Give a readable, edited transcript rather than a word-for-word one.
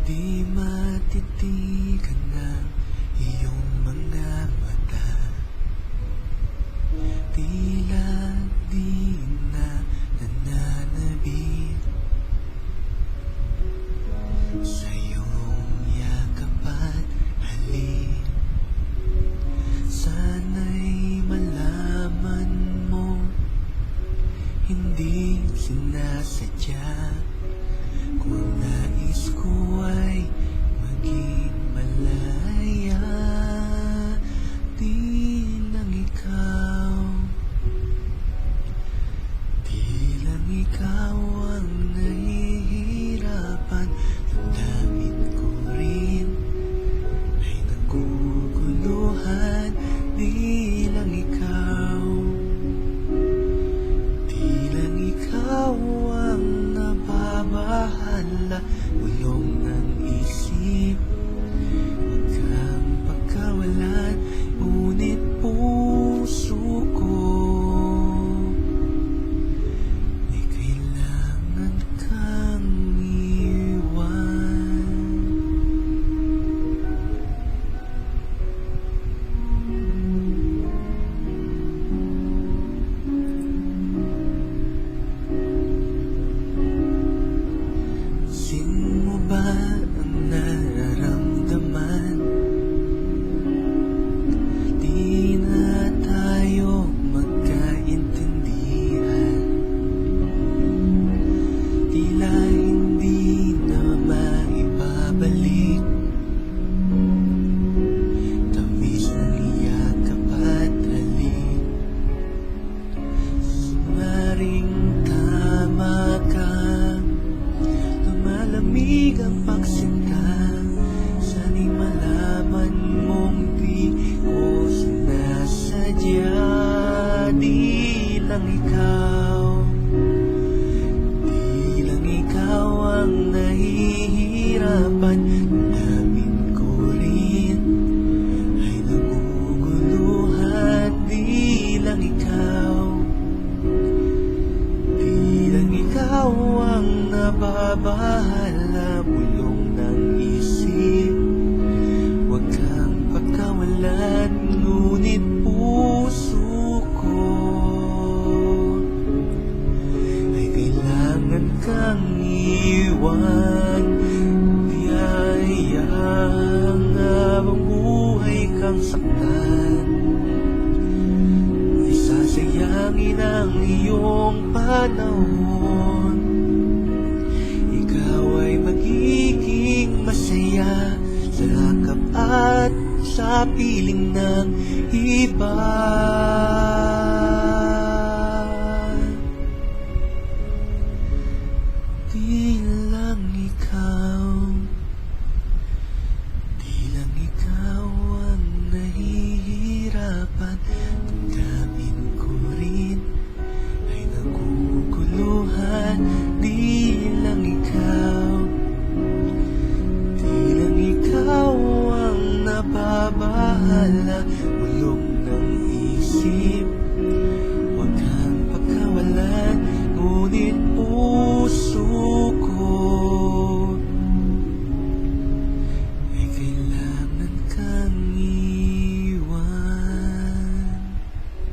Di matitigan ng iyong mga mata, tila di na nananabik sa iyong yakap at halik. Sana'y malaman mo, hindi sinasadya. Kung nais ko ay maging malaya, di lang ikaw ang nahihirapan. Damdamin ko rin ay naguguluhan, di lang ikaw ang nababahala. Bulong ng isip, huwag kang pagkawalan, ngunit puso ko may kailangan kang iwan. Sin mo ba ang nararamdaman? Di na tayo magkaintindihan, tila hindi na maibabalik tamis ng yakap at halik. Maring tama ka, lumalamig ang pagsinta. Sana'y malaman mong di ko sinasadya. Di lang ikaw ang nahihirapan. Damdamin ko rin ay naguguluhan. Di lang ikaw ang nababahala. Bulong ng isip, huwag kang pagkawalan, ngunit puso ko ay kailangan kang iwan. Di hayaan habang buhay kang saktan, ay sasayangin ang iyong panahon. Ikaw ay magiging masaya sa yakap at sa piling ng iba. Di lang ikaw ang nahihirapan. Damdamin ko rin ay naguguluhan. Di lang ikaw ang nababahala. Bulong ng isip,